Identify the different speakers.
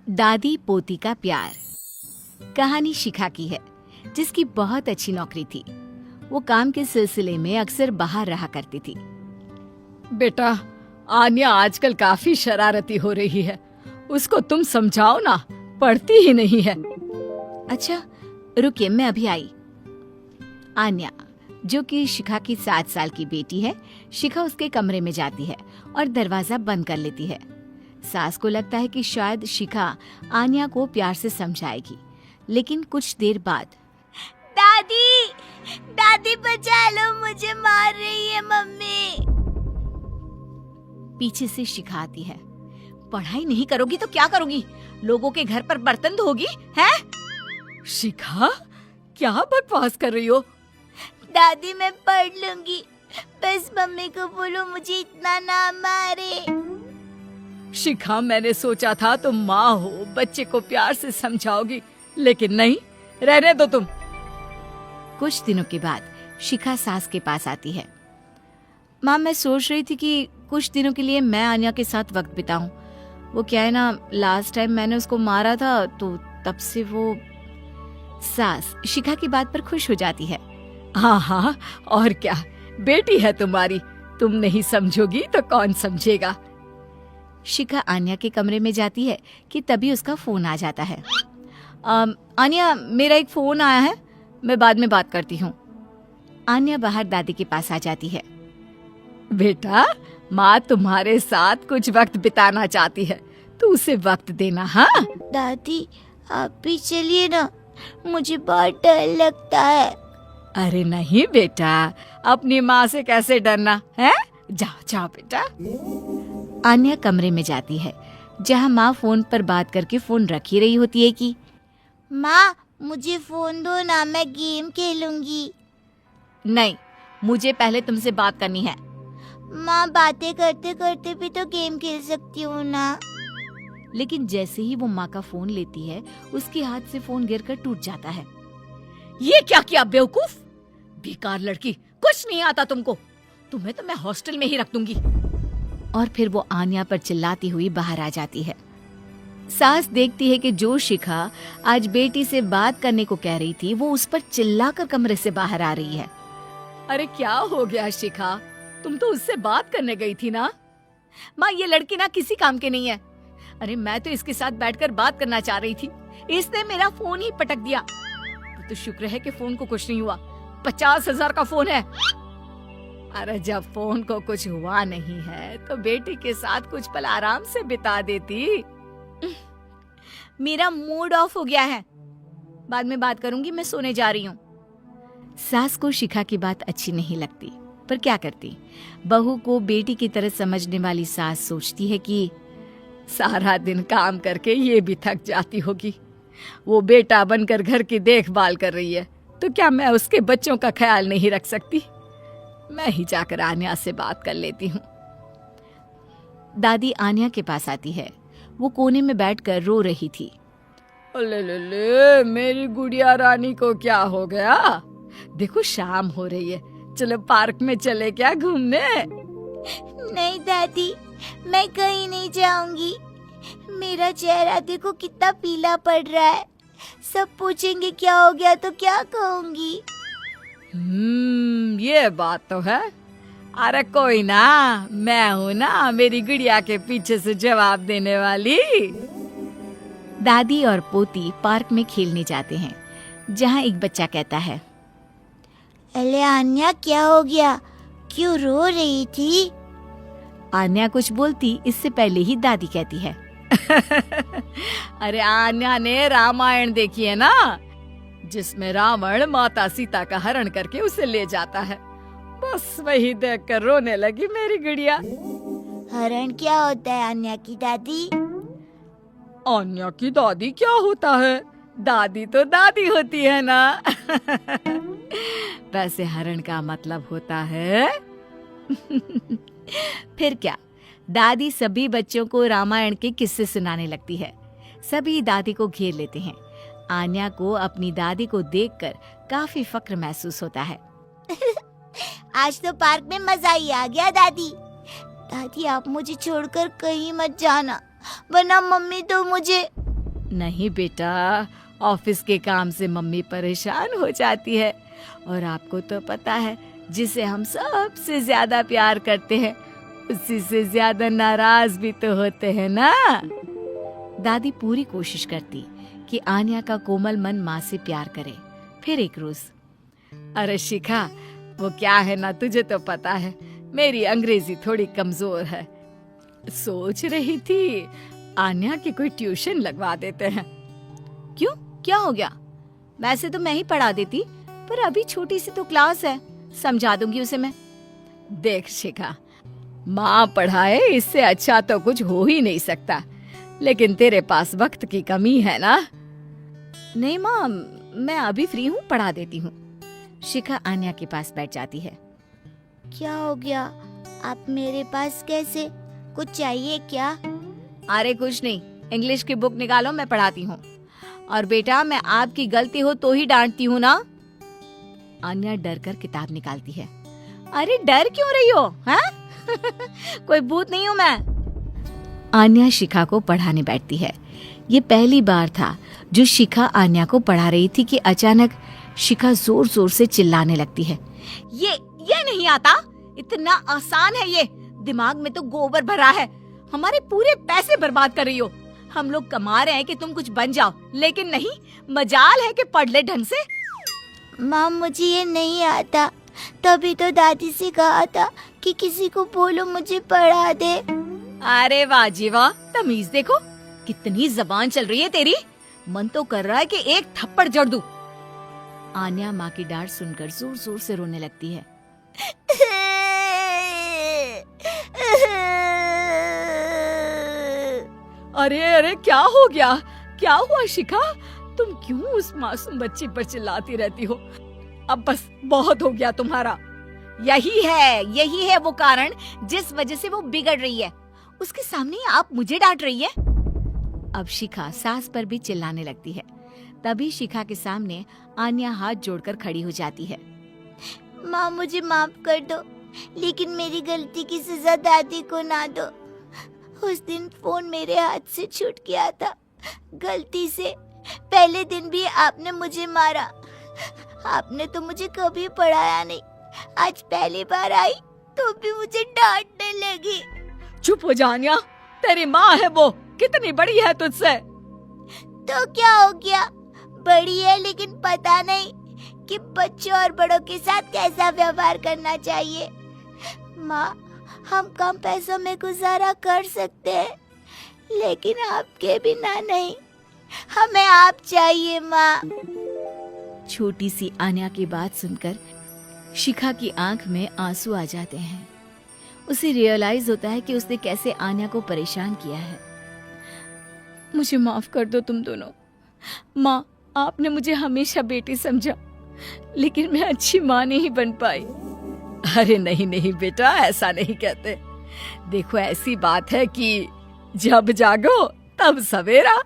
Speaker 1: दादी पोती का प्यार। कहानी शिखा की है, जिसकी बहुत अच्छी नौकरी थी। वो काम के सिलसिले में अक्सर बाहर रहा करती थी।
Speaker 2: बेटा, आन्या आजकल काफी शरारती हो रही है। उसको तुम समझाओ ना, पढ़ती ही नहीं है।
Speaker 1: अच्छा रुकिए, मैं अभी आई। आन्या, जो कि शिखा की 7 साल की बेटी है, शिखा उसके कमरे में जाती है और दरवाजा बंद कर लेती है। सास को लगता है कि शायद शिखा आन्या को प्यार से समझाएगी, लेकिन कुछ देर बाद दादी, दादी बचा लो, मुझे मार रही है मम्मी। पीछे से शिखा आती है। पढ़ाई नहीं करोगी तो क्या करोगी? लोगों के घर पर बर्तन धोगी हैं?
Speaker 2: शिखा, क्या बकवास कर रही हो?
Speaker 1: दादी मैं पढ़ लूंगी, बस मम्मी को बोलो मुझे इतना ना मारे।
Speaker 2: शिखा, मैंने सोचा था तुम माँ हो, बच्चे को प्यार से समझाओगी, लेकिन नहीं, रहने दो तुम।
Speaker 1: कुछ दिनों के बाद शिखा सास के पास आती है। माँ, मैं सोच रही थी कि कुछ दिनों के लिए मैं आन्या के साथ वक्त बिताऊं। वो क्या है ना, लास्ट टाइम मैंने उसको मारा था, तो तब से वो। सास शिखा की बात पर खुश हो जाती है।
Speaker 2: हाँ हाँ, और क्या, बेटी है तुम्हारी, तुम नहीं समझोगी तो कौन समझेगा।
Speaker 1: शिखा आन्या के कमरे में जाती है कि तभी उसका फोन आ जाता है। आन्या, मेरा एक फोन आया है, मैं बाद में बात करती हूँ। आन्या बाहर दादी के पास आ जाती है।
Speaker 2: बेटा, माँ तुम्हारे साथ कुछ वक्त बिताना चाहती है, तो उसे वक्त देना। हाँ
Speaker 1: दादी, आप भी चलिए ना, मुझे बहुत डर लगता है।
Speaker 2: अरे नहीं बेटा, अपनी माँ से कैसे डरना है? जाओ जाओ बेटा।
Speaker 1: आन्या कमरे में जाती है, जहाँ माँ फोन पर बात करके फोन रख ही रही होती है कि माँ मुझे फोन दो ना, मैं गेम खेलूंगी। नहीं, मुझे पहले तुमसे बात करनी है। माँ, बातें करते करते भी तो गेम खेल सकती हूँ ना। लेकिन जैसे ही वो माँ का फोन लेती है, उसके हाथ से फोन गिरकर टूट जाता है।
Speaker 2: ये क्या किया बेवकूफ, बेकार लड़की, कुछ नहीं आता तुमको। तुम्हें तो मैं हॉस्टल में ही रख दूंगी।
Speaker 1: और फिर वो आन्या पर चिल्लाती हुई बाहर आ जाती है। सास देखती है कि जो शिखा आज बेटी से बात करने को कह रही थी, वो उस पर चिल्लाकर कमरे से बाहर आ रही है।
Speaker 2: अरे क्या हो गया शिखा, तुम तो उससे बात करने गई थी ना।
Speaker 1: माँ, ये लड़की ना किसी काम की नहीं है। अरे मैं तो इसके साथ बैठकर बात करना चाह रही थी, इसने मेरा फोन ही पटक दिया। तो शुक्र है कि फोन को कुछ नहीं हुआ, 50,000 का फोन है।
Speaker 2: अरे जब फोन को कुछ हुआ नहीं है तो बेटी के साथ कुछ पल आराम से बिता देती।
Speaker 1: मेरा मूड ऑफ हो गया है, बाद में बात करूंगी, मैं सोने जा रही हूँ। सास को शिखा की बात अच्छी नहीं लगती, पर क्या करती। बहू को बेटी की तरह समझने वाली सास सोचती है कि
Speaker 2: सारा दिन काम करके ये भी थक जाती होगी, वो बेटा बनकर घर की देखभाल कर रही है, तो क्या मैं उसके बच्चों का ख्याल नहीं रख सकती? मैं ही जाकर आन्या से बात कर लेती हूँ।
Speaker 1: दादी आन्या के पास आती है। वो कोने में बैठकर रो रही थी।
Speaker 2: ले, मेरी गुड़िया रानी को क्या हो गया? देखो शाम हो रही है, चलो पार्क में चले क्या घूमने?
Speaker 1: नहीं दादी, मैं कहीं नहीं जाऊंगी। मेरा चेहरा देखो कितना पीला पड़ रहा है। सब पूछेंगे क्या हो गया तो क्या कहूंगी?
Speaker 2: ये बात तो है। अरे कोई ना, मैं हूँ ना मेरी गुड़िया के पीछे से जवाब देने वाली।
Speaker 1: दादी और पोती पार्क में खेलने जाते हैं, जहाँ एक बच्चा कहता है, अरे आन्या, क्या हो गया, क्यों रो रही थी? आन्या कुछ बोलती इससे पहले ही दादी कहती है,
Speaker 2: अरे आन्या ने रामायण देखी है ना, जिसमें रावण माता सीता का हरण करके उसे ले जाता है। बस वही देखकर रोने लगी मेरी गुड़िया।
Speaker 1: हरण क्या होता है आन्या की दादी?
Speaker 2: आन्या की दादी क्या होता है? दादी तो दादी होती है ना। वैसे हरण का मतलब होता है
Speaker 1: फिर क्या, दादी सभी बच्चों को रामायण के किस्से सुनाने लगती है। सभी दादी को घेर लेते हैं। आन्या को अपनी दादी को देखकर काफी फक्र महसूस होता है। आज तो पार्क में मजा ही आ गया दादी। दादी, आप मुझे छोड़कर कहीं मत जाना, वरना मम्मी तो मुझे।
Speaker 2: नहीं बेटा, ऑफिस के काम से मम्मी परेशान हो जाती है और आपको तो पता है जिसे हम सबसे ज्यादा प्यार करते हैं उसी से ज्यादा नाराज भी तो होते हैं ना। दादी पूरी कोशिश करती कि आन्या का कोमल मन माँ से प्यार करे। फिर एक रोज, अरे शिखा, वो क्या है ना, तुझे तो पता है मेरी अंग्रेजी थोड़ी कमजोर है। सोच रही थी आन्या की कोई ट्यूशन लगवा देते हैं।
Speaker 1: क्यों, क्या हो गया? वैसे तो मैं ही पढ़ा देती, पर अभी छोटी सी तो क्लास है, समझा दूंगी उसे मैं।
Speaker 2: देख शिखा, माँ पढ़ाए इससे अच्छा तो कुछ हो ही नहीं सकता, लेकिन तेरे पास वक्त की कमी है ना।
Speaker 1: नहीं माँ, मैं अभी फ्री हूँ, पढ़ा देती हूँ। शिखा आन्या के पास बैठ जाती है। क्या हो गया? आप मेरे पास कैसे? कुछ चाहिए क्या?
Speaker 2: अरे कुछ नहीं, इंग्लिश की बुक निकालो, मैं पढ़ाती हूँ। और बेटा, मैं आपकी गलती हो तो ही डांटती हूँ ना।
Speaker 1: आन्या डर कर किताब निकालती है। अरे डर क्यों रही हो, हाँ? कोई भूत नहीं हूँ मैं। आन्या शिखा को पढ़ाने बैठती है। ये पहली बार था जो शिखा आन्या को पढ़ा रही थी कि अचानक शिखा जोर जोर से चिल्लाने लगती है। ये नहीं आता, इतना आसान है ये, दिमाग में तो गोबर भरा है, हमारे पूरे पैसे बर्बाद कर रही हो। हम लोग कमा रहे हैं कि तुम कुछ बन जाओ, लेकिन नहीं, मजाल है कि पढ़ ले ढंग से। माँ, मुझे ये नहीं आता, तभी तो दादी से कहा था कि किसी को बोलो मुझे पढ़ा दे।
Speaker 2: अरे वाह जी वाह, तमीज देखो, कितनी जबान चल रही है तेरी। मन तो कर रहा है कि एक थप्पड़ जड़ दूं।
Speaker 1: आन्या माँ की डांट सुनकर जोर जोर से रोने लगती है।
Speaker 2: अरे अरे, क्या हो गया? क्या हुआ शिखा? तुम क्यों उस मासूम बच्ची पर चिल्लाती रहती हो? अब बस बहुत हो गया तुम्हारा।
Speaker 1: यही है वो कारण जिस वजह से वो बिगड़ रही है। उसके सामने आप मुझे डांट रही है। अब शिखा सास पर भी चिल्लाने लगती है। तभी शिखा के सामने आन्या हाथ जोड़कर खड़ी हो जाती है। माँ, मुझे माफ कर दो, लेकिन मेरी गलती की सजा दादी को ना दो। उस दिन फोन मेरे हाथ से छूट गया था, गलती से। पहले दिन भी आपने मुझे मारा। आपने तो मुझे कभी पढ़ाया नहीं, आज पहली बार आई तो भी मुझे डांटने लगी।
Speaker 2: चुप हो जा आन्या, तेरी माँ है वो, कितनी बड़ी है तुझसे।
Speaker 1: तो क्या हो गया, बड़ी है, लेकिन पता नहीं कि बच्चों और बड़ों के साथ कैसा व्यवहार करना चाहिए। माँ, हम कम पैसों में गुजारा कर सकते हैं, लेकिन आपके बिना नहीं, हमें आप चाहिए माँ। छोटी सी आन्या की बात सुनकर शिखा की आंख में आंसू आ जाते हैं। उसे रियलाइज होता है कि उसने कैसे आन्या को परेशान किया है। मुझे माफ कर दो तुम दोनों। माँ, आपने मुझे हमेशा बेटी समझा, लेकिन मैं अच्छी माँ नहीं बन पाई।
Speaker 2: अरे नहीं नहीं बेटा, ऐसा नहीं कहते। देखो, ऐसी बात है कि जब जागो तब सवेरा।